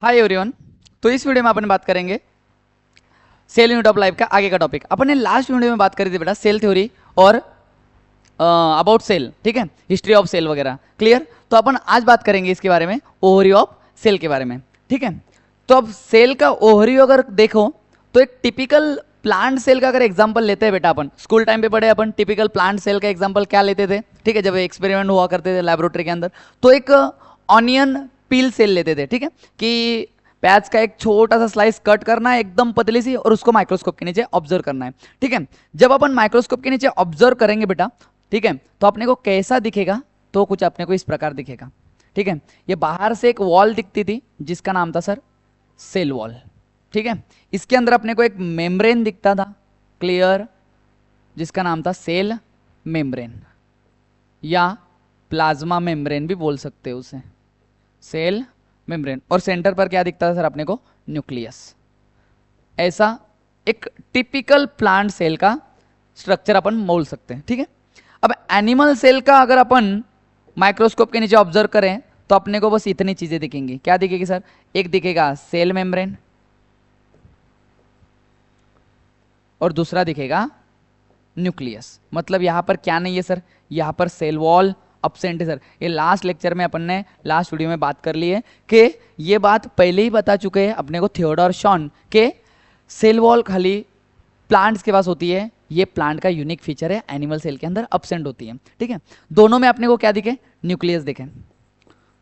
Hi everyone. तो इस video में अपन बात करेंगे सेल यूनिट ऑफ लाइफ का आगे का टॉपिक। अपन ने लास्ट वीडियो में बात करी थी बेटा सेल थ्योरी और अबाउट सेल, ठीक है, हिस्ट्री ऑफ सेल वगैरह, क्लियर। तो अपन आज बात करेंगे इसके बारे में, ओवरव्यू ऑफ सेल के बारे में, ठीक है। तो अब सेल का ओवरव्यू अगर देखो तो एक टिपिकल प्लांट सेल का अगर एग्जांपल लेते हैं बेटा, अपन स्कूल टाइम पे पढ़े, अपन टिपिकल प्लांट सेल का एग्जांपल क्या लेते थे, ठीक है, जब एक्सपेरिमेंट हुआ करते थे लेबोरेटरी के अंदर, तो एक ऑनियन पील सेल लेते थे, ठीक है, कि प्याज का एक छोटा सा स्लाइस कट करना है एकदम पतली सी और उसको माइक्रोस्कोप के नीचे ऑब्जर्व करना है, ठीक है। जब अपन माइक्रोस्कोप के नीचे ऑब्जर्व करेंगे बेटा, ठीक है, तो अपने को कैसा दिखेगा, तो कुछ अपने को इस प्रकार दिखेगा, ठीक है। ये बाहर से एक वॉल दिखती थी जिसका नाम था सर सेल वॉल, ठीक है। इसके अंदर अपने को एक मेम्ब्रेन दिखता था, क्लियर, जिसका नाम था सेल मेम्ब्रेन या प्लाज्मा मेम्ब्रेन भी बोल सकते हो उसे, सेल मेम्ब्रेन। और सेंटर पर क्या दिखता था सर अपने को, न्यूक्लियस। ऐसा एक टिपिकल प्लांट सेल का स्ट्रक्चर अपन बोल सकते हैं, ठीक है। अब एनिमल सेल का अगर अपन माइक्रोस्कोप के नीचे ऑब्जर्व करें तो अपने को बस इतनी चीजें दिखेंगी। क्या दिखेगी सर, एक दिखेगा सेल मेम्ब्रेन और दूसरा दिखेगा न्यूक्लियस। मतलब यहां पर क्या नहीं है सर, यहां पर सेल वॉल अपसेंट है सर। ये लास्ट लेक्चर में अपन ने लास्ट वीडियो में बात कर ली है कि ये बात पहले ही बता चुके हैं अपने को थियोडोर शॉन के सेल वॉल खाली प्लांट्स के पास होती है, ये प्लांट का यूनिक फीचर है, एनिमल सेल के अंदर अपसेंट होती है, ठीक है। दोनों में अपने को क्या दिखे, न्यूक्लियस दिखे।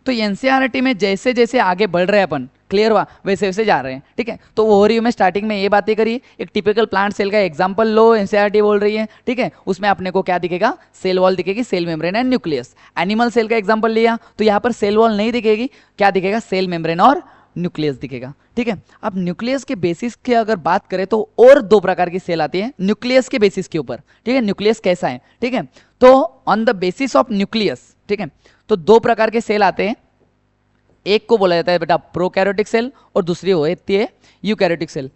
तो एनसीईआरटी में जैसे जैसे आगे बढ़ रहे हैं अपन, क्लियर हुआ, वैसे वैसे जा रहे हैं, ठीक है। तो ओवरव्यू में स्टार्टिंग में ये बातें करिए, एक टिपिकल प्लांट सेल का एग्जांपल लो, एनसीईआरटी बोल रही है, ठीक है। उसमें अपने को क्या दिखेगा, सेल वॉल दिखेगी, cell membrane and nucleus. Animal cell का एग्जांपल लिया तो यहाँ पर सेल वॉल नहीं दिखेगी, क्या दिखेगा, सेल मेम्ब्रेन और न्यूक्लियस दिखेगा, ठीक है। अब न्यूक्लियस के बेसिस की अगर बात करें तो और दो प्रकार की सेल आती है न्यूक्लियस के बेसिस के ऊपर, ठीक है। न्यूक्लियस कैसा है, ठीक है, तो on the basis of nucleus, ठीक है, तो दो प्रकार के सेल आते हैं। एक को बोला जाता है बेटा प्रोकैरियोटिक सेल और दूसरी होती है यूकैरियोटिक सेल।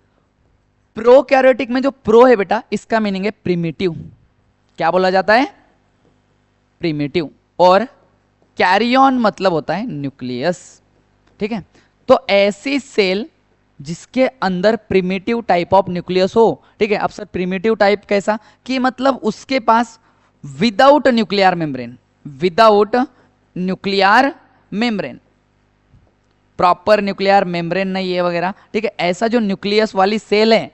प्रोकैरियोटिक में जो प्रो है बेटा, इसका मीनिंग है प्रिमिटिव, क्या बोला जाता है, प्रिमिटिव। और कैरियन मतलब होता है न्यूक्लियस, ठीक है। तो ऐसी सेल जिसके अंदर प्रिमिटिव टाइप ऑफ न्यूक्लियस हो, ठीक है। अब सर प्रिमिटिव टाइप कैसा, कि मतलब उसके पास without nuclear membrane, without nuclear membrane, proper nuclear membrane नहीं है वगैरह, ठीक है। ऐसा जो न्यूक्लियस वाली सेल है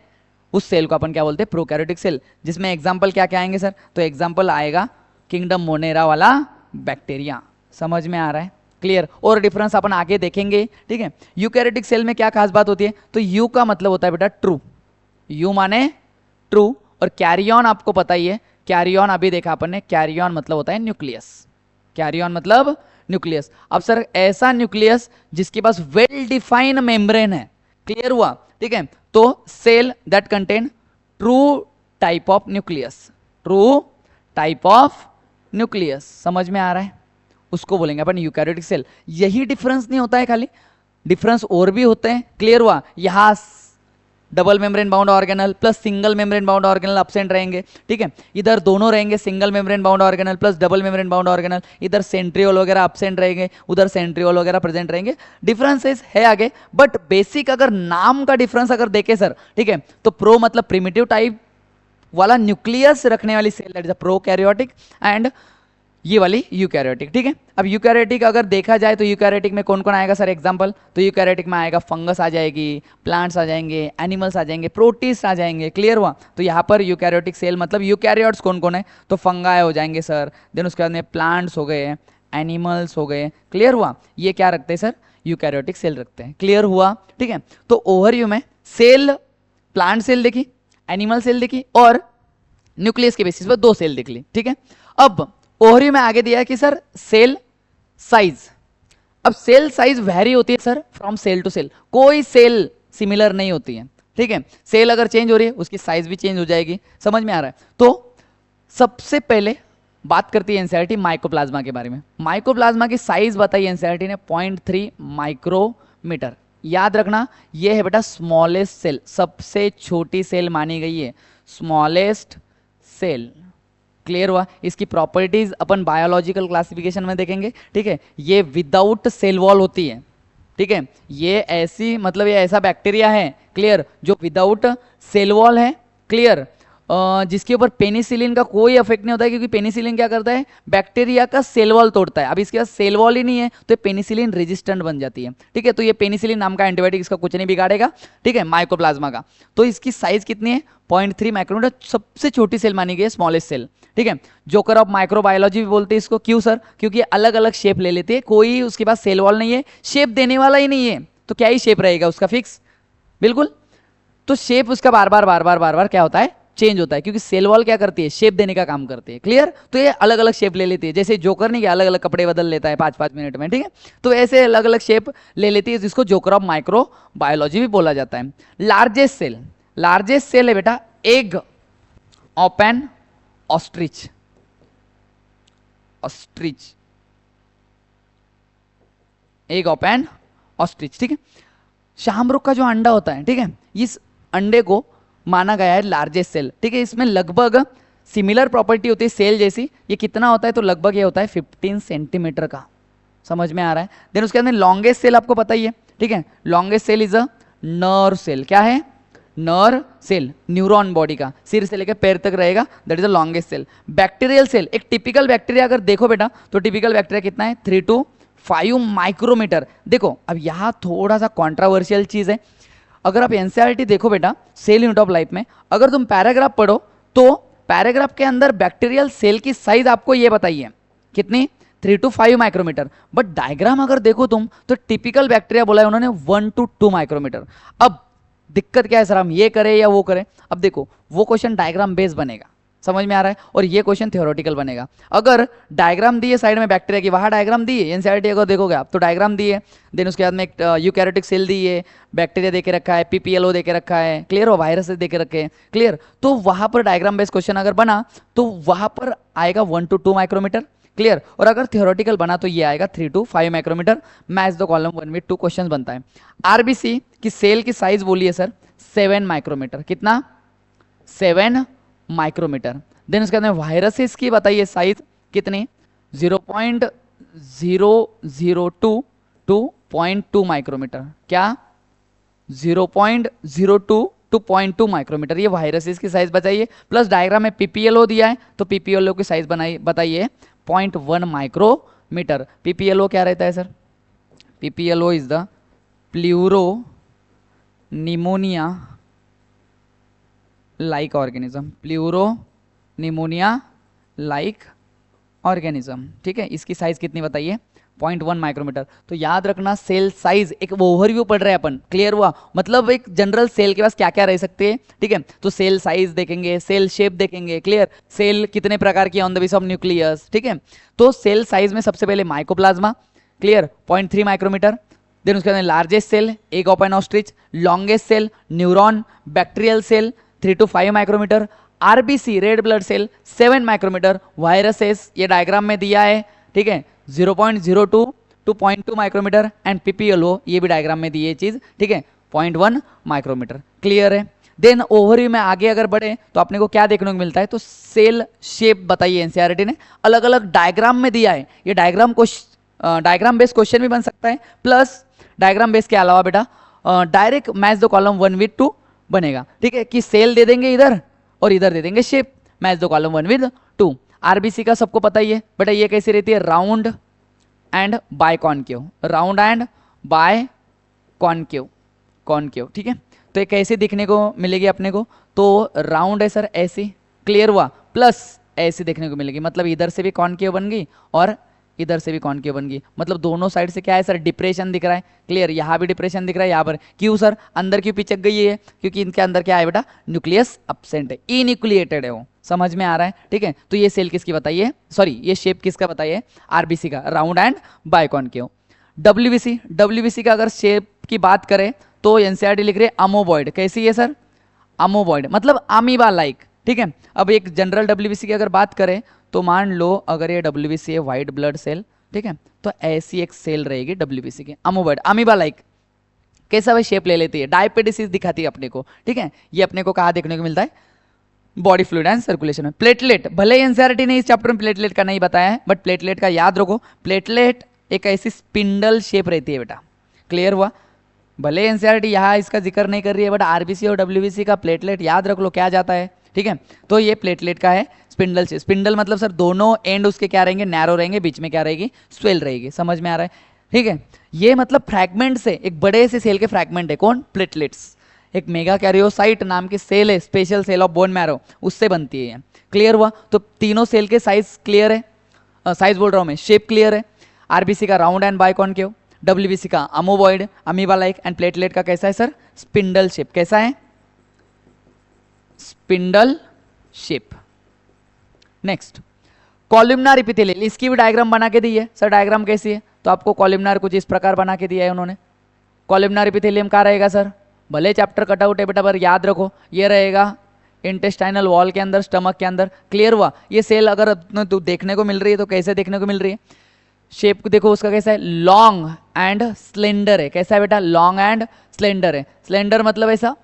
उस सेल को अपन क्या बोलते हैं, प्रोकैरियोटिक सेल। जिसमें एग्जांपल क्या क्या आएंगे सर, तो एग्जांपल आएगा किंगडम मोनेरा वाला बैक्टीरिया। समझ में आ रहा है, क्लियर। और डिफरेंस अपन आगे देखेंगे, ठीक है। यूकैरियोटिक सेल में क्या खास बात होती है, तो यू का मतलब होता है बेटा ट्रू, यू माने ट्रू। और कैरियन आपको पता ही है, कैरियन अभी देखा अपन ने, कैरियन मतलब होता है न्यूक्लियस, कैरियन मतलब न्यूक्लियस। अब सर ऐसा न्यूक्लियस जिसके पास वेल डिफाइंड मेम्ब्रेन है, क्लियर हुआ, ठीक है। तो cell that contain true type of nucleus, true type of nucleus, समझ में आ रहा है, उसको बोलेंगे अपन यूकैरियोटिक सेल। यही डिफरेंस नहीं होता है खाली, डिफरेंस और भी होते हैं, क्लियर हुआ। यहां double membrane bound organelle plus single membrane bound organelle absent रहेंगे, ठीक है। इधर दोनों रहेंगे single membrane bound organelle plus double membrane bound organelle, इधर सेंट्रियोल वगैरह अपसेंट रहेंगे, उधर सेंट्रियोल वगैरह प्रेजेंट रहेंगे। डिफरेंसेस है आगे, बट बेसिक अगर नाम का डिफरेंस अगर देखे सर, ठीक है, तो प्रो मतलब प्रिमिटिव टाइप वाला न्यूक्लियस रखने वाली cell, that is a prokaryotic, and ये वाली यूकैरियोटिक, ठीक है। अब यूकैरियोटिक अगर देखा जाए तो यूकैरियोटिक में कौन कौन आएगा सर एग्जांपल, तो यूकैरियोटिक में आएगा फंगस आ जाएगी, प्लांट्स आ जाएंगे, एनिमल्स आ जाएंगे, प्रोटिस्ट आ जाएंगे, क्लियर हुआ। तो यहाँ पर यूकैरियोटिक सेल मतलब यूकैरियोट्स कौन कौन है, तो फंगाई हो जाएंगे सर, देन उसके बाद में प्लांट्स हो गए, एनिमल्स हो गए, क्लियर हुआ। ये क्या रखते हैं सर, यूकैरियोटिक सेल रखते हैं, क्लियर हुआ, ठीक है। तो ओवरव्यू में सेल, प्लांट सेल देखी, एनिमल सेल देखी और न्यूक्लियस के बेसिस पर दो सेल देख ली, ठीक है। अब ओवरव्यू में आगे दिया है कि सर सेल साइज, अब सेल साइज वेरी होती है sir from cell to cell, कोई सेल सिमिलर नहीं होती है, ठीक है। सेल अगर चेंज हो रही है उसकी साइज भी चेंज हो जाएगी, समझ में आ रहा है। तो सबसे पहले बात करती है एनसीईआरटी माइकोप्लाज्मा के बारे में। माइकोप्लाज्मा की साइज बताई एनसीईआरटी ने 0.3 माइक्रोमीटर। याद रखना ये है बेटा स्मॉलेस्ट सेल, सबसे छोटी सेल मानी गई है, स्मॉलेस्ट सेल, क्लियर हुआ। इसकी प्रॉपर्टीज अपन बायोलॉजिकल क्लासिफिकेशन में देखेंगे, ठीक है। ये विदाउट सेल वॉल होती है, ठीक है, ये ऐसी मतलब ये ऐसा बैक्टीरिया है, क्लियर, जो विदाउट सेल वॉल है, क्लियर, जिसके ऊपर पेनिसिलिन का कोई इफेक्ट नहीं होता है, क्योंकि पेनिसिलिन क्या करता है, बैक्टीरिया का सेल वॉल तोड़ता है। अब इसके पास सेल वॉल ही नहीं है तो पेनिसिलिन रेजिस्टेंट बन जाती है, ठीक है। तो ये पेनिसिलिन नाम का एंटीबायोटिक इसका कुछ नहीं बिगाड़ेगा, ठीक है, माइकोप्लाज्मा का। तो इसकी साइज कितनी है, 0.3 माइक्रोमीटर, सबसे छोटी सेल मानी गई है, स्मॉलेस्ट सेल, ठीक है। जोकर ऑफ माइक्रोबायोलॉजी भी बोलते हैं इसको, क्यों सर, क्योंकि अलग अलग शेप ले लेते हैं, कोई उसके पास सेल वॉल नहीं है, शेप देने वाला ही नहीं है, तो क्या ही शेप रहेगा उसका, फिक्स, बिल्कुल। तो शेप उसका बार बार क्या होता है, चेंज होता है, क्योंकि सेल वॉल क्या करती है, शेप देने का काम करती है, क्लियर। तो ये अलग अलग शेप ले लेती है, जैसे जोकर नहीं, अलग अलग कपड़े बदल लेता है 5-5 मिनट में, ठीक है। तो ऐसे अलग अलग शेप ले लेती है, जिसको जोकर ऑफ माइक्रो बायोलॉजी भी बोला जाता है। लार्जेस्ट सेल है बेटा egg of an ostrich, egg of an ostrich, ठीक है। शाहमृग का जो अंडा होता है, ठीक है, इस अंडे को माना गया है लार्जेस्ट सेल, ठीक है। इसमें लगभग सिमिलर प्रॉपर्टी होती है सेल जैसी। ये कितना होता है, तो लगभग ये होता है 15 सेंटीमीटर का, समझ में आ रहा है। देन उसके अंदर लॉन्गेस्ट सेल आपको पता ही है, ठीक है, longest cell is a nerve cell, क्या है, नर्व सेल, न्यूरॉन बॉडी का, सिर से लेकर पैर तक रहेगा, that is the longest cell. Bacterial cell, एक टिपिकल बैक्टीरिया अगर देखो बेटा, तो टिपिकल बैक्टीरिया कितना है, 3 to 5 माइक्रोमीटर। देखो अब यहाँ थोड़ा सा कॉन्ट्रावर्शियल चीज है, अगर आप एनसीईआरटी देखो बेटा, सेल यूनिट ऑफ लाइफ में, अगर तुम पैराग्राफ पढ़ो तो पैराग्राफ के अंदर बैक्टीरियल सेल की साइज आपको ये बताइए कितनी, 3 to 5 माइक्रोमीटर, बट डायग्राम अगर देखो तुम तो टिपिकल बैक्टीरिया बोला है उन्होंने 1 to 2 माइक्रोमीटर। अब दिक्कत क्या है सर, हम ये करें या वो करें, अब देखो वो क्वेश्चन डायग्राम बेस्ड बनेगा, समझ में आ रहा है, और ये क्वेश्चन थ्योरेटिकल बनेगा। अगर डायग्राम दिए साइड में बैक्टीरिया की, वहां डायग्राम दी है, एनसीईआरटी अगर देखोगे आप तो डायग्राम दी है, देन उसके बाद में एक यूकैरियोटिक सेल दी है, बैक्टीरिया देके रखा है, पीपीएलओ देके रखा है, क्लियर, और वायरस देके रखे हैं, क्लियर। तो वहां पर डायग्राम बेस्ड क्वेश्चन अगर बना तो वहां पर आएगा 1 to 2 माइक्रोमीटर, क्लियर, और अगर थ्योरेटिकल बना तो ये आएगा 3 to 5 micrometre. Match the column 1 with 2 question बनता है। आरबीसी की सेल की साइज बोलिए सर 7 माइक्रोमीटर, कितना, 7 माइक्रोमीटर। देन उसके अंदर वायरसेस की बताइए साइज कितनी, 0.002 टू 0.2 माइक्रोमीटर, क्या, 0.02 टू 0.2 माइक्रोमीटर, ये वायरसेस की साइज बताइए। प्लस डायग्राम में पीपीएलओ दिया है तो पीपीएलओ की साइज बनाइए, बताइए 0.1 माइक्रोमीटर। पीपीएलओ क्या रहता है sir, PPLO is the pleuro pneumonia like organism, pleuro pneumonia like organism, ठीक है। इसकी साइज कितनी बताइए, 0.1 माइक्रोमीटर। तो याद रखना सेल साइज, एक ओवरव्यू पढ़ रहे हैं अपन, क्लियर हुआ, मतलब एक जनरल सेल के पास क्या क्या रह सकते हैं, ठीक है। तो सेल साइज देखेंगे, सेल शेप देखेंगे, क्लियर, सेल कितने प्रकार की on the base of nucleus, ठीक है। तो सेल साइज में सबसे पहले माइकोप्लाज्मा, क्लियर, 0.3 माइक्रोमीटर। देन उसके अंदर largest cell egg of an ostrich, longest cell neuron, bacterial cell 3 to 5 micrometre, RBC red blood cell 7 micrometre, viruses ये डायग्राम में दिया है, ठीक है, 0.02 टू 0.2 माइक्रोमीटर, एंड पीपीएलओ ये भी डायग्राम में दी है चीज, ठीक है, 0.1 माइक्रोमीटर, क्लियर है। देन ओवरव्यू में आगे अगर बढ़े तो अपने को क्या देखने को मिलता है, तो सेल शेप बताइए, एनसीईआरटी ने अलग अलग डायग्राम में दिया है। ये डायग्राम को डायग्राम बेस्ड क्वेश्चन भी बन सकता है, प्लस डायग्राम बेस्ड के अलावा बेटा direct match the column 1 with 2 बनेगा, ठीक है, कि सेल दे देंगे इधर और इधर दे देंगे shape, match the column 1 with 2। RBC का सबको पता ही है बेटा, ये कैसी रहती है, round and biconcave, round and biconcave, concave, ठीक है। तो ये कैसे दिखने को मिलेगी अपने को, तो राउंड है सर ऐसी, क्लियर हुआ, प्लस ऐसी देखने को मिलेगी, मतलब इधर से भी कॉनकेव बन गई और इधर से भी कॉनकेव बन गई, मतलब दोनों साइड से क्या है सर, डिप्रेशन दिख रहा है, क्लियर, यहाँ भी डिप्रेशन दिख रहा है, यहाँ पर क्यों सर, अंदर क्यों पिचक गई है, क्योंकि इनके अंदर क्या है बेटा, न्यूक्लियस एब्सेंट है, इन्यूक्लिएटेड है वो, समझ में आ रहा है, ठीक है। तो ये सेल किसकी बताइए, सॉरी ये शेप किसका बताइए, आरबीसी का, round and biconcave. WBC, WBC का अगर शेप की बात करें तो एनसीईआरटी लिख रहे हैं अमोबॉइड, कैसी है सर, अमोबॉइड मतलब अमीबा लाइक, ठीक है। अब एक जनरल डब्ल्यूबीसी की अगर बात करें तो मान लो अगर ये डब्ल्यूबीसी है व्हाइट ब्लड सेल, ठीक है, तो ऐसी एक सेल रहेगी डब्ल्यूबीसी की, अमोबॉइड, अमीबा लाइक, कैसा भाई शेप ले लेती है, डायपेटिसिस दिखाती है अपने को, ठीक है। ये अपने को कहाँ देखने को मिलता है, बॉडी फ्लूइड एंड सर्कुलेशन में। प्लेटलेट, भले एनसीईआरटी ने इस चैप्टर में प्लेटलेट का नहीं बताया है, बट प्लेटलेट का याद रखो, प्लेटलेट एक ऐसी स्पिंडल शेप रहती है बेटा, क्लियर हुआ? भले एनसीईआरटी यहाँ इसका जिक्र नहीं कर रही है, बट आरबीसी और डब्ल्यूबीसी का प्लेटलेट याद रख लो क्या जाता है, ठीक है। तो ये प्लेटलेट का है स्पिंडल से, स्पिंडल मतलब सर दोनों एंड उसके क्या रहेंगे, नैरो रहेंगे, बीच में क्या रहेगी, स्वेल रहेगी, समझ में आ रहा है, ठीक है। ये मतलब फ्रैगमेंट से, एक बड़े से सेल के फ्रैगमेंट है, कौन, प्लेटलेट्स। एक मेगा कैरियोसाइट नाम की सेल है, special cell of bone marrow, उससे बनती है। क्लियर हुआ? तो तीनों सेल के साइज क्लियर है, साइज बोल रहा हूं मैं, शेप क्लियर है। आरबीसी का राउंड एंड बाइकॉनकेव, डब्ल्यूबीसी का अमोबॉइड, अमीबा लाइक, एंड प्लेटलेट का कैसा है सर, स्पिंडल शेप। कैसा है, spindle shape. Next, columnar epithelial, इसकी भी डायग्राम बना के दी है सर। डायग्राम कैसी है, तो आपको कॉलमनार कुछ इस प्रकार बना के दिया है उन्होंने। कॉलमनार एपिथेलियम कहाँ रहेगा सर, भले चैप्टर कट आउट है बेटा, पर याद रखो ये रहेगा इंटेस्टाइनल वॉल के अंदर, स्टमक के अंदर। क्लियर हुआ? ये सेल अगर तो देखने को मिल रही है तो कैसे देखने को मिल रही है, शेप देखो उसका कैसा है, लॉन्ग एंड स्लेंडर है। कैसा है बेटा, लॉन्ग एंड स्लेंडर है। स्लेंडर मतलब ऐसा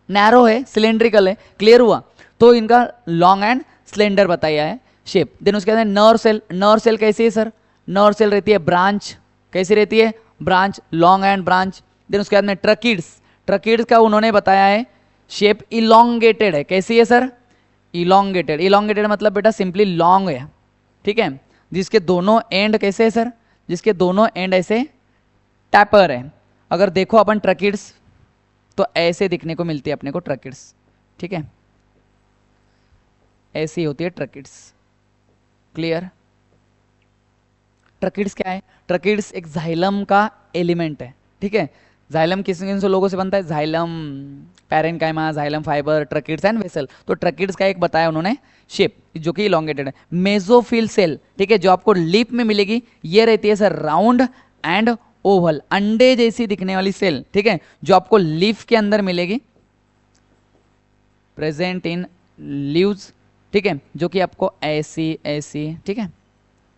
नैरो है, सिलेंड्रिकल है। क्लियर हुआ? तो इनका लॉन्ग एंड स्लेंडर बताया है शेप। देन उसके बाद नर्व सेल, नर्व सेल कैसी है सर, नर्व सेल रहती है ब्रांच, कैसी रहती है, branch, long and branch. Then उसके बाद में ट्रकीड्स, ट्रकीड्स का उन्होंने बताया है शेप इलोंगेटेड है। कैसी है सर, इलोंगेटेड। इलोंगेटेड मतलब बेटा सिंपली लॉन्ग है, ठीक है, जिसके दोनों एंड कैसे है सर, जिसके दोनों एंड ऐसे टैपर है। अगर देखो अपन ट्रकीड्स तो ऐसे दिखने को मिलती है अपने को ट्रकीड्स, ठीक है, ऐसी होती है ट्रकीड्स। क्लियर? ट्रकीड्स क्या है, ट्रकीड्स एक जाइलम का एलिमेंट है, ठीक है। जाइलम किस किन से लोगों से बनता है, xylem, parenchyma, xylem fibre, tracheids and vessel. तो ट्रकीड्स का एक बताया उन्होंने शेप जो कि इलोंगेटेड है। मेसोफिल सेल, ठीक है, जो आपको लीफ में मिलेगी, ये रहती है सर राउंड एंड ओवल, अंडे जैसी दिखने वाली सेल, ठीक है, जो आपको लीफ के अंदर मिलेगी, प्रेजेंट इन लीव्स, ठीक है, जो कि आपको ऐसी ऐसी, ठीक है,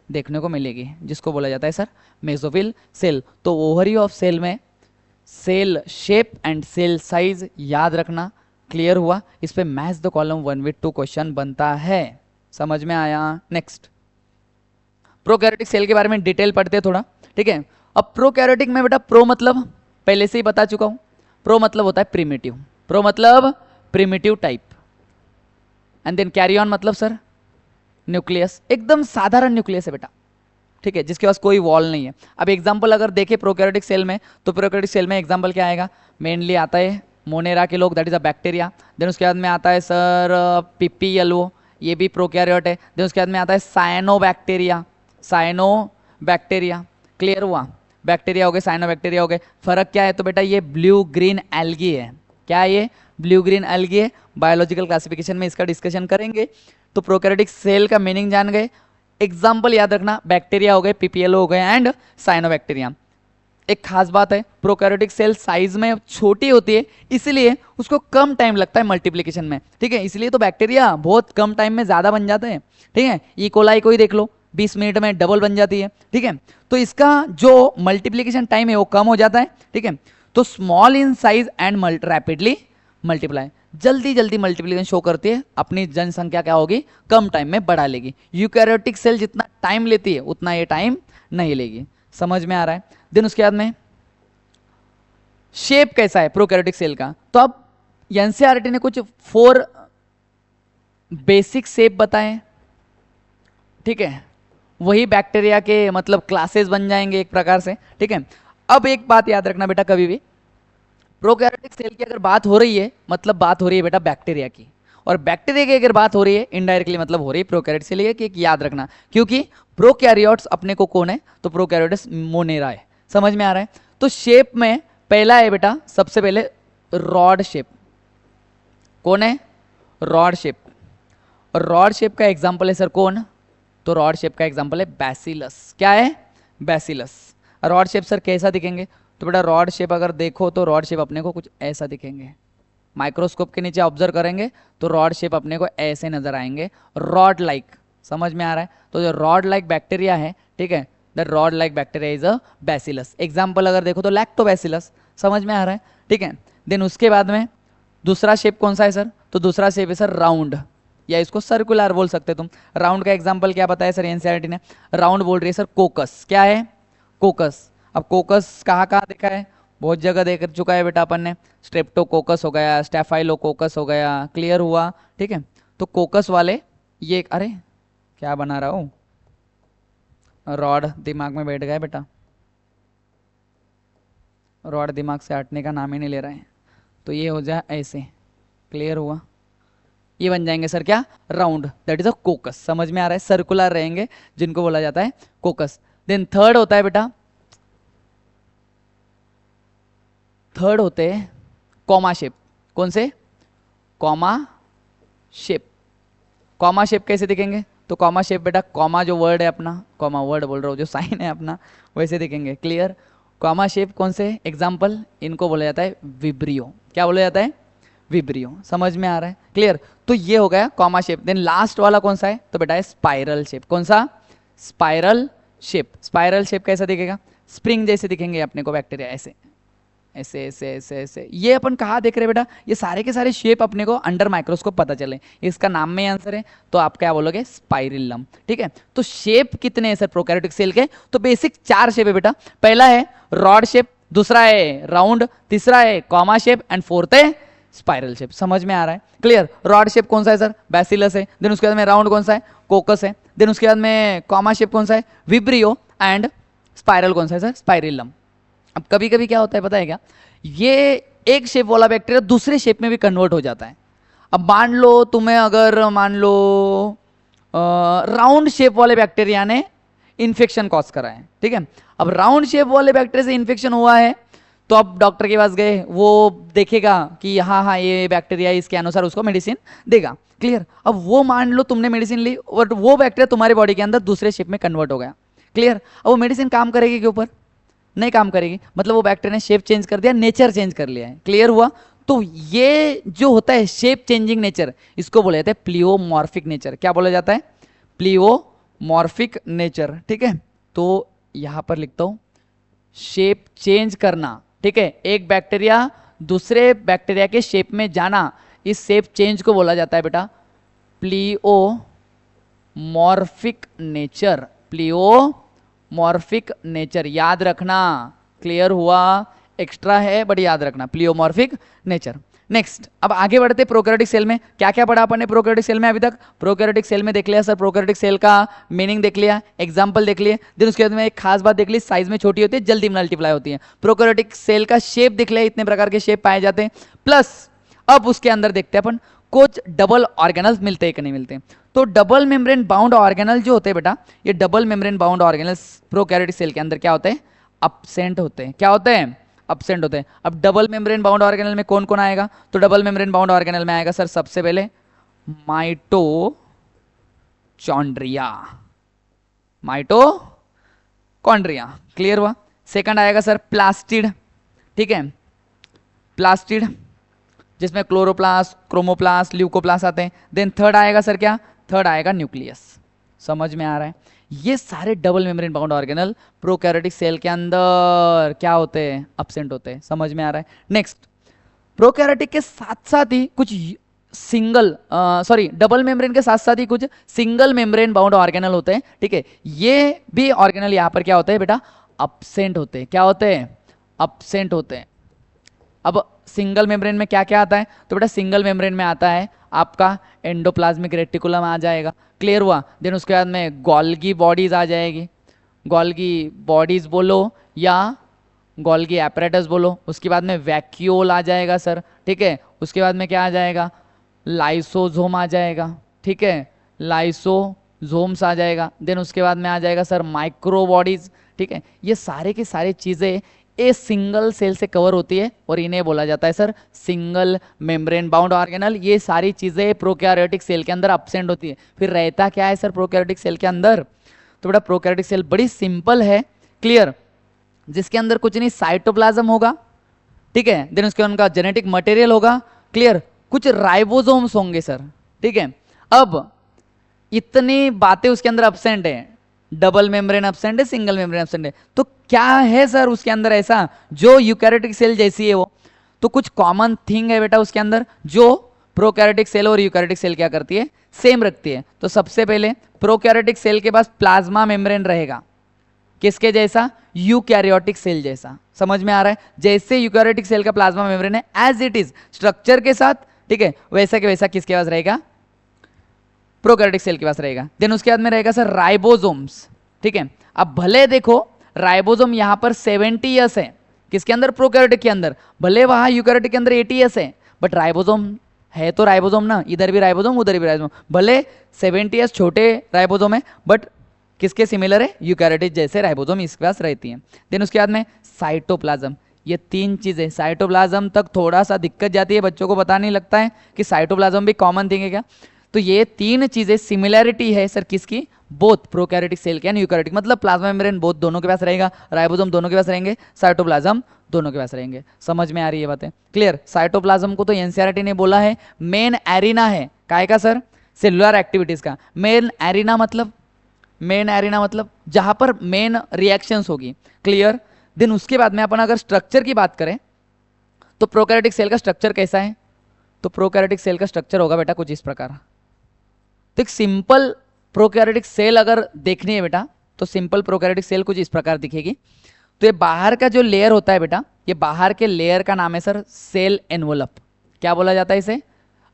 देखने को मिलेगी, जिसको बोला जाता है सर मेसोफिल सेल। तो ओवरी ऑफ सेल में cell shape and cell size याद रखना। क्लियर हुआ? इस पे match the column 1 with 2 question बनता है, समझ में आया? नेक्स्ट, प्रोकैरियोटिक सेल के बारे में डिटेल पढ़ते हैं थोड़ा, ठीक है। अब प्रोकैरियोटिक में बेटा प्रो मतलब पहले से ही बता चुका हूं, प्रो मतलब होता है प्रिमिटिव, प्रो मतलब primitive type, and then karyon मतलब सर न्यूक्लियस, एकदम साधारण न्यूक्लियस है बेटा, ठीक है, जिसके पास कोई वॉल नहीं है। अब एग्जांपल अगर देखें प्रोकैरियोटिक सेल में, तो प्रोकैरियोटिक सेल में एग्जांपल क्या आएगा, मेनली आता है मोनेरा के लोग, that is a bacteria. Then उसके बाद में आता है सर पीपीएलओ, ये भी प्रोकैरियोट है। देन उसके बाद में आता है साइनोबैक्टीरिया, साइनोबैक्टीरिया। क्लियर हुआ? बैक्टीरिया हो गए, साइनोबैक्टीरिया हो गए। फर्क क्या है, तो बेटा ये ब्लू ग्रीन एल्गी है। क्या है ये, ब्लू ग्रीन एल्गी है। बायोलॉजिकल क्लासिफिकेशन में इसका डिस्कशन करेंगे। तो प्रोकैरियोटिक सेल का मीनिंग जान गए, एग्जाम्पल याद रखना, बैक्टीरिया हो गए, पीपीएलओ हो गए एंड साइनोबैक्टीरिया। एक खास बात है, प्रोकैरियोटिक सेल साइज में छोटी होती है, इसलिए उसको कम टाइम लगता है मल्टीप्लिकेशन में, ठीक है, इसलिए तो बैक्टीरिया बहुत कम टाइम में ज्यादा बन जाते हैं, ठीक है। ई कोलाई को ही देख लो, 20 मिनट में डबल बन जाती है, ठीक है। तो इसका जो मल्टीप्लिकेशन टाइम है वो कम हो जाता है, ठीक है। तो small in size and rapidly multiply, जल्दी जल्दी मल्टीप्लिकेशन शो करती है, अपनी जनसंख्या क्या होगी, कम टाइम में बढ़ा लेगी। यूकैरियोटिक सेल जितना टाइम लेती है उतना ये टाइम नहीं लेगी, समझ में आ रहा है? देन उसके बाद में शेप कैसा है प्रोकैरियोटिक सेल का, तो अब एनसीईआरटी ने कुछ 4 बेसिक शेप बताए, ठीक है, वही बैक्टीरिया के मतलब क्लासेस बन जाएंगे एक प्रकार से, ठीक है। अब एक बात याद रखना बेटा, कभी भी प्रोकैरियोटिक सेल की अगर बात हो रही है, मतलब बात हो रही है बेटा बैक्टीरिया की, और बैक्टीरिया की अगर बात हो रही है इनडायरेक्टली मतलब हो रही है प्रोकैरियोट से लिए, कि याद रखना, क्योंकि प्रोकैरियोट्स अपने को कौन है, तो प्रोकैरियोट्स मोनेरा है, समझ में आ रहा है? तो शेप में पहला है बेटा सबसे पहले रॉड शेप, कौन है, रॉड शेप। और रॉड शेप का एग्जाम्पल है सर कौन, तो रॉड शेप का एग्जाम्पल है बैसिलस। क्या है, बैसिलस। रॉड शेप सर कैसा दिखेंगे, तो बेटा रॉड शेप अगर देखो तो रॉड शेप अपने को कुछ ऐसा दिखेंगे, माइक्रोस्कोप के नीचे ऑब्जर्व करेंगे तो रॉड शेप अपने को ऐसे नजर आएंगे, रॉड लाइक, समझ में आ रहा है? तो जो रॉड लाइक बैक्टीरिया है, ठीक है, the rod like bacteria is a bacillus. Example अगर देखो तो लैक्टोबैसिलस, समझ में आ रहा है, ठीक है। देन उसके बाद में दूसरा शेप कौन सा है सर, तो दूसरा शेप है सर राउंड, या इसको सर्कुलर बोल सकते तुम। राउंड का एग्जाम्पल क्या बताया सर एनसीईआरटी ने, राउंड बोल रही है सर कोकस। क्या है, कोकस। अब कोकस कहाँ कहाँ देखा है, बहुत जगह देख चुका है बेटा अपन ने। स्ट्रेप्टोकोकस हो गया, स्टेफाइलोकोकस हो गया, क्लियर हुआ, ठीक है। तो कोकस वाले ये, अरे क्या बना रहा हूँ, रॉड दिमाग में बैठ गया बेटा, रॉड दिमाग से हटने का नाम ही नहीं ले रहा है। तो ये हो जाए ऐसे, क्लियर हुआ। ये बन जाएंगे सर क्या, राउंड, दैट इज अ कोकस। समझ में आ रहा है, सर्कुलर रहेंगे जिनको बोला जाता है कोकस। देन थर्ड होता है बेटा, थर्ड होते हैं कॉमा शेप। कौन से, कॉमा शेप। कॉमा शेप कैसे दिखेंगे, तो कॉमा शेप बेटा, कॉमा जो वर्ड है अपना, कॉमा वर्ड बोल रहा हूँ, जो साइन है अपना वैसे दिखेंगे, क्लियर। कॉमा शेप कौन से, एग्जाम्पल, इनको बोला जाता है विब्रियो। क्या बोला जाता है, विब्रियो। समझ में आ रहा है, क्लियर। तो ये हो गया कॉमा शेप। देन लास्ट वाला कौन सा है, तो बेटा है स्पाइरल शेप। कौन सा, स्पाइरल शेप। स्पाइरल शेप कैसा दिखेगा, स्प्रिंग जैसे दिखेंगे अपने को बैक्टीरिया, ऐसे ऐसे ऐसे ऐसे ऐसे। ये अपन कहाँ देख रहे हैं बेटा, ये सारे के सारे शेप अपने को अंडर माइक्रोस्कोप पता चले, इसका नाम में आंसर है। तो आप क्या बोलोगे, स्पाइरिलम, ठीक है। तो शेप कितने हैं सर प्रोकैरियोटिक सेल के, तो बेसिक 4 शेप है बेटा। पहला है रॉड शेप, दूसरा है राउंड, तीसरा है कॉमा शेप, एंड फोर्थ है स्पाइरल शेप। समझ में आ रहा है, क्लियर। रॉड शेप कौन सा है सर, बैसिलस है। देन उसके बाद में राउंड कौन सा है, कोकस है। देन उसके बाद में कॉमा शेप कौन सा है, विब्रियो। एंड स्पाइरल कौन सा है सर, स्पाइरिलम। अब कभी कभी क्या होता है पता है क्या, ये एक शेप वाला बैक्टीरिया दूसरे शेप में भी कन्वर्ट हो जाता है। अब मान लो तुम्हें, अगर मान लो राउंड शेप वाले बैक्टीरिया ने इन्फेक्शन कॉज करा है, ठीक है। अब राउंड शेप वाले बैक्टीरिया से इन्फेक्शन हुआ है, तो अब डॉक्टर के पास गए, वो देखेगा कि हाँ हाँ ये बैक्टीरिया, इसके अनुसार उसको मेडिसिन देगा, क्लियर। अब वो मान लो तुमने मेडिसिन ली और वो बैक्टीरिया तुम्हारी बॉडी के अंदर दूसरे शेप में कन्वर्ट हो गया, क्लियर। अब वो मेडिसिन काम करेगी के ऊपर, नहीं काम करेगी, मतलब वो बैक्टीरिया ने शेप चेंज कर दिया, नेचर चेंज कर लिया है, क्लियर हुआ। तो ये जो होता है शेप चेंजिंग नेचर, इसको बोला जाता है प्लियोमॉर्फिक नेचर। क्या बोला जाता है, प्लियोमॉर्फिक नेचर, ठीक है। तो यहां पर लिखता हूं शेप चेंज करना, ठीक है। एक बैक्टीरिया दूसरे बैक्टीरिया के शेप में जाना, इस शेप चेंज को बोला जाता है बेटा प्लियोमॉर्फिक नेचर। प्लियोमॉर्फिक नेचर, याद रखना, क्लियर हुआ। एक्स्ट्रा है बट याद रखना, प्लियोमॉर्फिक नेचर। नेक्स्ट, अब आगे बढ़ते प्रोकैरियोटिक सेल में। क्या क्या पढ़ा अपन ने प्रोकैरियोटिक सेल में अभी तक, प्रोकैरियोटिक सेल में देख लिया सर, प्रोकैरियोटिक सेल का मीनिंग देख लिया, एग्जांपल देख लिए। देन उसके बाद में एक खास बात देख ली, साइज में छोटी होती है, जल्दी मल्टीप्लाई होती है। प्रोकैरियोटिक सेल का शेप दिख लिया, इतने प्रकार के शेप पाए जाते हैं। प्लस अब उसके अंदर देखते हैं अपन कुछ डबल ऑर्गेनल्स मिलते हैं कि नहीं मिलते। तो डबल मेम्ब्रेन बाउंड ऑर्गेनल जो होते हैं बेटा, ये double membrane bound organelles prokaryotic cell के अंदर क्या होते हैं, अब्सेंट होते हैं। क्या होते हैं, अब्सेंट होते हैं। अब डबल मेम्ब्रेन बाउंड ऑर्गेनल में कौन कौन आएगा, तो डबल मेम्ब्रेन बाउंड ऑर्गेनल में आएगा सर सबसे पहले माइटोचॉन्ड्रिया, माइटोकॉन्ड्रिया, क्लियर हुआ। सेकंड आएगा सर प्लास्टिड, ठीक है, प्लास्टिड, जिसमें क्लोरोप्लास्ट, क्रोमोप्लास्ट, ल्यूकोप्लास्ट आते हैं। देन थर्ड आएगा सर क्या, थर्ड आएगा न्यूक्लियस। समझ में आ रहा है, ये सारे double membrane bound organelle prokaryotic cell के अंदर क्या होते हैं, अब्सेंट होते हैं। समझ में आ रहा है। नेक्स्ट, प्रोकैरियोटिक के साथ साथ ही कुछ सिंगल डबल मेम्ब्रेन के साथ साथ ही कुछ सिंगल मेम्ब्रेन बाउंड ऑर्गेनल होते हैं, ठीक है। ये भी ऑर्गेनल यहाँ पर क्या होते हैं बेटा, अब्सेंट होते हैं। क्या होते हैं, अब्सेंट होते हैं। अब सिंगल मेम्ब्रेन में क्या क्या आता है, तो बेटा सिंगल मेम्ब्रेन में आता है आपका एंडोप्लाज्मिक रेटिकुलम आ जाएगा, क्लियर हुआ। देन उसके बाद में गोल्गी बॉडीज आ जाएगी, गोल्गी बॉडीज बोलो या गोल्गी एपरेटस बोलो। उसके बाद में वैक्यूल आ जाएगा सर, ठीक है। उसके बाद में क्या आ जाएगा, लाइसोझोम आ जाएगा, ठीक है, लाइसोझोम्स आ जाएगा। देन उसके बाद में आ जाएगा सर माइक्रो बॉडीज, ठीक है। ये सारे की सारी चीजें ए सिंगल सेल से कवर होती है और इन्हें बोला जाता है sir single membrane bound organelle. ये सारी चीजें प्रोकैरियोटिक सेल के अंदर अब्सेंट होती है। फिर रहता क्या है सर प्रोकैरियोटिक सेल के अंदर, तो बेटा प्रोकैरियोटिक सेल बड़ी सिंपल है, क्लियर, जिसके अंदर कुछ नहीं, साइटोप्लाज्म होगा, ठीक है। देन उसके उनका जेनेटिक मटेरियल होगा, क्लियर, कुछ राइबोसोम्स होंगे सर, ठीक है। अब इतनी बातें उसके अंदर अब्सेंट है, डबल मेम्ब्रेन अब्सेंट है, सिंगल मेम्ब्रेन अब्सेंट है। तो क्या है सर उसके अंदर ऐसा जो यूकैरियोटिक सेल जैसी है वो, तो कुछ कॉमन थिंग है बेटा उसके अंदर जो प्रोकैरियोटिक सेल और यूकैरियोटिक सेल क्या करती है, सेम रखती है। तो सबसे पहले प्रोकैरियोटिक सेल के पास प्लाज्मा मेम्ब्रेन रहेगा, किसके जैसा? यूकैरियोटिक सेल जैसा। समझ में आ रहा है? जैसे यूकैरियोटिक सेल का प्लाज्मा मेम्ब्रेन है एज इट इज स्ट्रक्चर के साथ, ठीक है, वैसा के वैसा किसके पास रहेगा? प्रोकैरियोटिक सेल के पास रहेगा। देन उसके बाद में रहेगा सर राइबोसोम्स, ठीक है। अब भले देखो राइबोसोम यहां पर 70 ईयर्स है, किसके अंदर? प्रोकैरियोटिक के अंदर। भले वहां यूकैरियोटिक के अंदर 80 ईयर्स है, बट राइबोसोम है तो राइबोसोम ना, इधर भी राइबोसोम उधर भी राइबोसोम। भले 70 ईयर्स छोटे राइबोसोम है, बट किसके सिमिलर है? यूकैरियोटिक जैसे राइबोसोम इसके पास रहती है। देन उसके बाद में साइटोप्लाज्म। ये तीन चीजें, साइटोप्लाज्म तक थोड़ा सा दिक्कत जाती है, बच्चों को पता नहीं लगता है कि साइटोप्लाज्म भी कॉमन थिंग है क्या। तो ये तीन चीजें सिमिलैरिटी है सर किसकी? बोथ प्रोकैरियोटिक सेल के एंड यूकैरियोटिक, मतलब प्लाज्मा मेम्ब्रेन बोथ दोनों के पास रहेगा, राइबोसोम दोनों के पास रहेंगे, साइटोप्लाज्म दोनों के पास रहेंगे। समझ में आ रही है बातें? क्लियर? साइटोप्लाज्म को तो एनसीईआरटी ने बोला है मेन एरिना है काय का सर? सेलुलर एक्टिविटीज का। मेन एरिना मतलब, मेन एरिना मतलब जहां पर मेन रिएक्शंस होगी। क्लियर? देन उसके बाद में अपन अगर स्ट्रक्चर की बात करें तो प्रोकैरियोटिक सेल का स्ट्रक्चर कैसा है? तो प्रोकैरियोटिक सेल का स्ट्रक्चर होगा बेटा कुछ इस प्रकार। तो एक सिंपल प्रोकैरियोटिक सेल अगर देखनी है बेटा, तो सिंपल प्रोकैरियोटिक सेल कुछ इस प्रकार दिखेगी। तो ये बाहर का जो लेयर होता है बेटा, ये बाहर के लेयर का नाम है सर सेल एनवलप। क्या बोला जाता है इसे?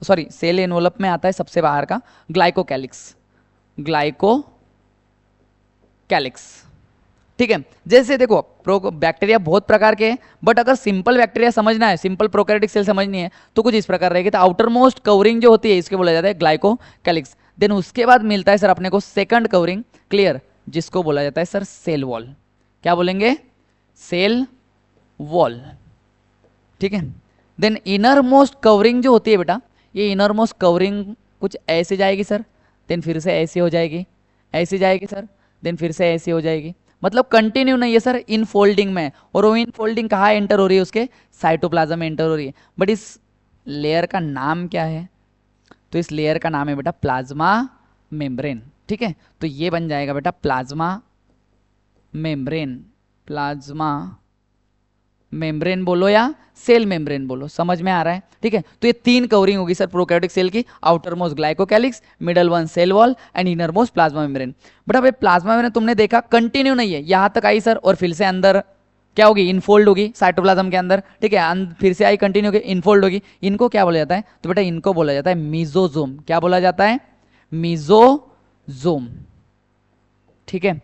सॉरी, सेल एनवलप में आता है सबसे बाहर का ग्लाइकोकैलिक्स, ग्लाइकोकैलिक्स, ठीक है। जैसे देखो बैक्टीरिया बहुत प्रकार के हैं, बट अगर सिंपल बैक्टीरिया समझना है, सिंपल प्रोकैरियोटिक सेल समझनी है तो कुछ इस प्रकार रहेगी। तो आउटर मोस्ट कवरिंग जो होती है इसके बोला जाता है ग्लाइकोकैलिक्स। देन उसके बाद मिलता है सर अपने को सेकंड कवरिंग, क्लियर, जिसको बोला जाता है सर सेल वॉल। क्या बोलेंगे? सेल वॉल, ठीक है। देन इनर मोस्ट कवरिंग जो होती है बेटा, ये इनर मोस्ट कवरिंग कुछ ऐसे जाएगी सर, देन फिर से ऐसे हो जाएगी, ऐसे जाएगी सर, देन फिर से ऐसे हो जाएगी, मतलब कंटिन्यू नहीं है सर, इन फोल्डिंग में। और वो इन फोल्डिंग कहाँ एंटर हो रही है? उसके साइटोप्लाज्म में एंटर हो रही है। बट इस लेयर का नाम क्या है? तो इस लेयर का नाम है बेटा प्लाज्मा मेम्ब्रेन, ठीक है। तो ये बन जाएगा बेटा प्लाज्मा मेम्ब्रेन, प्लाज्मा मेम्ब्रेन बोलो या सेल मेम्ब्रेन बोलो, समझ में आ रहा है? ठीक है। तो ये तीन कवरिंग होगी सर प्रोकैरियोटिक सेल की, outermost glycocalyx, middle one cell wall and innermost plasma membrane. But अब ये प्लाज्मा मेम्ब्रेन तुमने देखा कंटिन्यू नहीं है, यहां तक आई सर और फिर से अंदर क्या होगी? इनफोल्ड होगी साइटोप्लाज्म के अंदर, ठीक है, फिर से आई कंटिन्यू होगी, इनफोल्ड होगी। इनको क्या बोला जाता है? तो बेटा इनको बोला जाता है मीजोजोम। क्या बोला जाता है? मीजोजोम, ठीक है।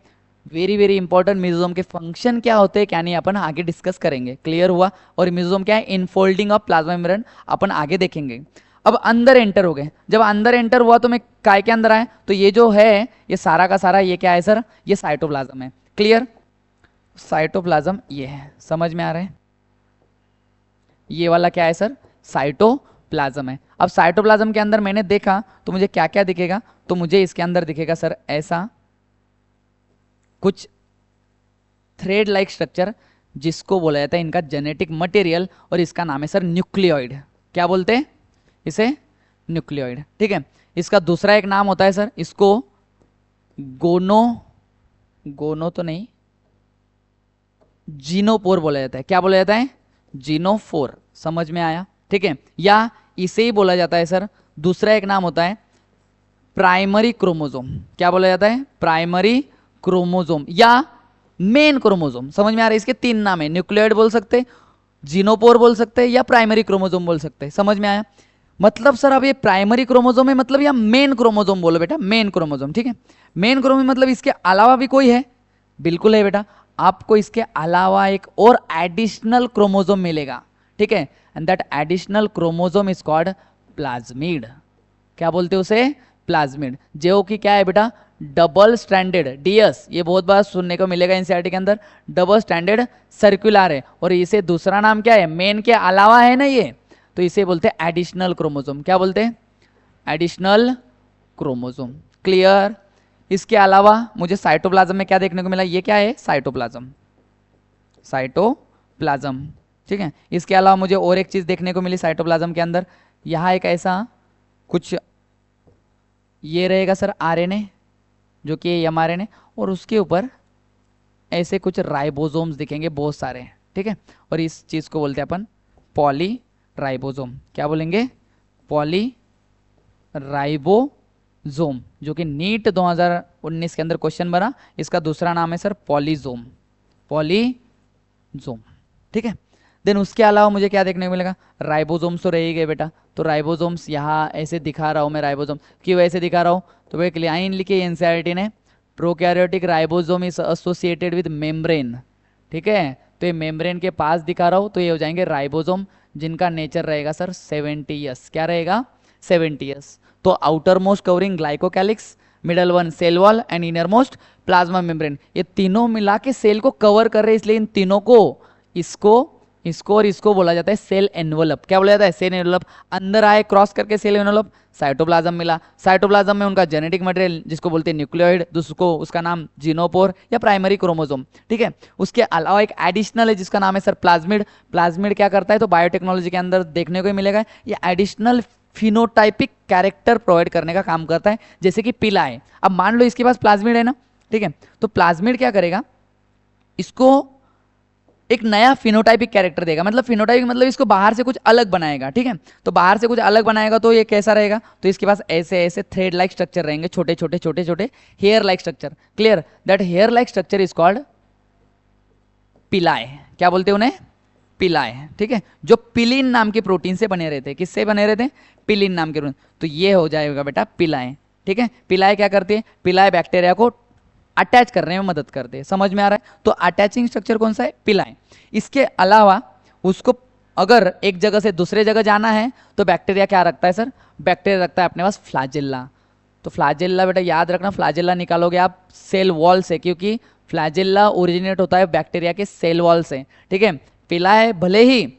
Very very important. मीजोजोम के फंक्शन क्या होते हैं क्या नहीं अपन आगे डिस्कस करेंगे। क्लियर हुआ? और मीजोजोम क्या है? इनफोल्डिंग ऑफ प्लाज्मा मेम्ब्रेन, अपन आगे देखेंगे। अब अंदर एंटर हो गए, जब अंदर एंटर हुआ तो मैं काय के अंदर आए, तो ये जो है ये सारा का सारा ये क्या है सर? ये साइटोप्लाज्म है। क्लियर? साइटोप्लाज्म ये है, समझ में आ रहा है? ये वाला क्या है सर? साइटोप्लाज्म है। अब साइटोप्लाज्म के अंदर मैंने देखा तो मुझे क्या क्या दिखेगा? तो मुझे इसके अंदर दिखेगा सर ऐसा कुछ थ्रेड लाइक स्ट्रक्चर, जिसको बोला जाता है इनका जेनेटिक मटेरियल, और इसका नाम है सर न्यूक्लियोइड। क्या बोलते हैं इसे? न्यूक्लियोइड, ठीक है। इसका दूसरा एक नाम होता है सर, इसको गोनो तो नहीं, जीनोपोर बोला जाता है। क्या बोला जाता है? जीनोफोर। समझ में आया? ठीक है। या इसे ही बोला जाता है सर, दूसरा एक नाम होता है प्राइमरी क्रोमोसोम। क्या बोला जाता है? प्राइमरी क्रोमोसोम या मेन क्रोमोसोम। समझ में आ रहा है? इसके तीन नाम है, न्यूक्लियोइड बोल सकते, जीनोपोर बोल सकते या प्राइमरी क्रोमोसोम बोल सकते। समझ में आया? मतलब सर अब ये प्राइमरी क्रोमोसोम है मतलब या मेन क्रोमोसोम बोलो बेटा, मेन क्रोमोसोम, ठीक है। मेन क्रोमोसोम मतलब इसके अलावा भी कोई है? बिल्कुल है बेटा, आपको इसके अलावा एक और एडिशनल क्रोमोसोम मिलेगा, ठीक है। And that additional chromosome is called plasmid. क्या बोलते हैं उसे? प्लाज्मिड। जो कि क्या है बेटा? डबल स्टैंडर्ड, डीएस, ये बहुत बार सुनने को मिलेगा एनसीईआरटी के अंदर। डबल स्टैंडर्ड सर्कुलर है, और इसे दूसरा नाम क्या है? मेन के अलावा है ना ये, तो इसे बोलते हैं एडिशनल क्रोमोसोम। क्या बोलते हैं? Additional chromosome. क्लियर? इसके अलावा मुझे साइटोप्लाज्म में क्या देखने को मिला? ये क्या है? साइटोप्लाज्म, साइटोप्लाज्म, ठीक है। इसके अलावा मुझे और एक चीज देखने को मिली साइटोप्लाज्म के अंदर, यहां एक ऐसा कुछ ये रहेगा सर आरएनए, जो कि एमआरएनए, और उसके ऊपर ऐसे कुछ राइबोसोम्स दिखेंगे बहुत सारे, ठीक है। और इस चीज को बोलते हैं अपन पॉली राइबोसोम। क्या बोलेंगे? पॉली राइबोसोम, जोम, जो कि नीट 2019 के अंदर क्वेश्चन बना। इसका दूसरा नाम है सर पॉलीजोम, पॉलीजोम, ठीक है। देन उसके अलावा मुझे क्या देखने को मिलेगा, राइबोसोम्स तो रह ही गए बेटा, तो राइबोसोम्स यहाँ ऐसे दिखा रहा हूँ मैं, राइबोसोम क्यों ऐसे दिखा रहा हूँ, तो भाई लाइन लिखी एनसीईआरटी ने, prokaryotic ribosome is associated with membrane, ठीक है। तो ये मेम्ब्रेन के पास दिखा रहा हूँ, तो ये हो जाएंगे राइबोसोम, जिनका नेचर रहेगा सर 70s, क्या रहेगा 70s। तो outermost covering glycocalyx, middle one cell wall and innermost plasma membrane, ये तीनों मिला के सेल को कवर कर रहे हैं, इसलिए इन तीनों को, इसको और इसको बोला जाता है सेल एनवलप। क्या बोला जाता है, सेल एनवलप। अंदर आए क्रॉस करके सेल एनवलप, साइटोप्लाज्म मिला, साइटोप्लाज्म में उनका जेनेटिक मटेरियल जिसको बोलते हैं न्यूक्लियोइड, जिसको उसका नाम जीनोपोर या प्राइमरी क्रोमोसोम, ठीक है। उसके अलावा एक एडिशनल है जिसका नाम है सर प्लाज्मिड। प्लाज्मिड क्या करता है, तो बायोटेक्नोलॉजी के अंदर देखने को मिलेगा, ये एडिशनल फिनोटाइपिक कैरेक्टर प्रोवाइड करने का काम करता है, जैसे कि पीला है। अब मान लो इसके पास प्लाज्मिड है ना, ठीक है, तो प्लाज्मिड क्या करेगा, इसको एक नया फिनोटाइपिक कैरेक्टर देगा, मतलब फिनोटाइपिक मतलब इसको बाहर से कुछ अलग बनाएगा, ठीक है। तो बाहर से कुछ अलग बनाएगा तो ये कैसा रहेगा, तो इसके पास ऐसे ऐसे थ्रेड लाइक स्ट्रक्चर रहेंगे, छोटे छोटे छोटे छोटे hair like structure, clear. That hair like structure is called pili, क्या बोलते हैं उन्हें, पिलाए, ठीक है। जो पिलिन नाम के प्रोटीन से बने रहते हैं, किससे बने रहते हैं, पिलिन नाम के प्रोटीन, तो ये हो जाएगा बेटा पिलाए, ठीक है। पिलाए क्या करती है, पिलाए बैक्टीरिया को अटैच करने में मदद करते हैं, समझ में आ रहा है। तो अटैचिंग स्ट्रक्चर कौन सा है, पिलाए। इसके अलावा उसको अगर एक जगह से दूसरे जगह जाना है तो बैक्टीरिया क्या रखता है सर, बैक्टीरिया रखता है अपने पास फ्लैजेल्ला। तो फ्लैजेल्ला बेटा याद रखना, फ्लैजेल्ला निकालोगे आप सेल वॉल से, क्योंकि फ्लैजेल्ला ओरिजिनेट होता है बैक्टीरिया के सेल वॉल से, ठीक है। पिलाए भले ही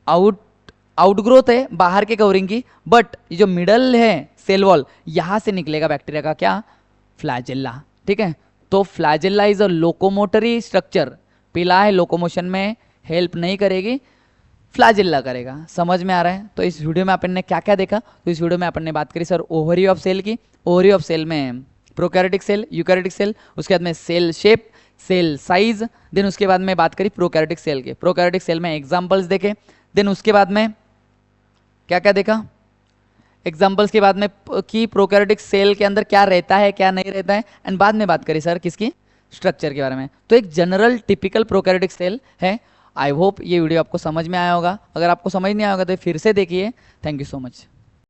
आउटग्रोथ है बाहर के कवरिंग की, बट ये जो मिडल है सेल वॉल, यहां से निकलेगा बैक्टीरिया का क्या, फ्लैजेल्ला, ठीक है। तो फ्लैजेल्ला इज अ लोकोमोटरी स्ट्रक्चर, पिलाए लोकोमोशन में हेल्प नहीं करेगी, फ्लैजेल्ला करेगा, समझ में आ रहा है। तो इस वीडियो में अपन ने क्या क्या देखा, तो इस वीडियो में अपन ने बात करी सर ओवरी ऑफ सेल की, ओवरी ऑफ सेल में प्रोकैरियोटिक सेल, यूकैरियोटिक सेल, उसके बाद में cell shape, cell size, then उसके बाद में बात करी प्रोकैरियोटिक सेल के, प्रोकैरियोटिक सेल में एग्जांपल्स देखे, देन उसके बाद में क्या क्या देखा, एग्जाम्पल्स के बाद में कि प्रोकैरियोटिक सेल के अंदर क्या रहता है क्या नहीं रहता है, एंड बाद में बात करी सर किसकी, स्ट्रक्चर के बारे में। तो एक जनरल टिपिकल प्रोकैरियोटिक सेल है। आई होप ये वीडियो आपको समझ में आया होगा, अगर आपको समझ नहीं आया होगा तो फिर से देखिए। Thank you so much.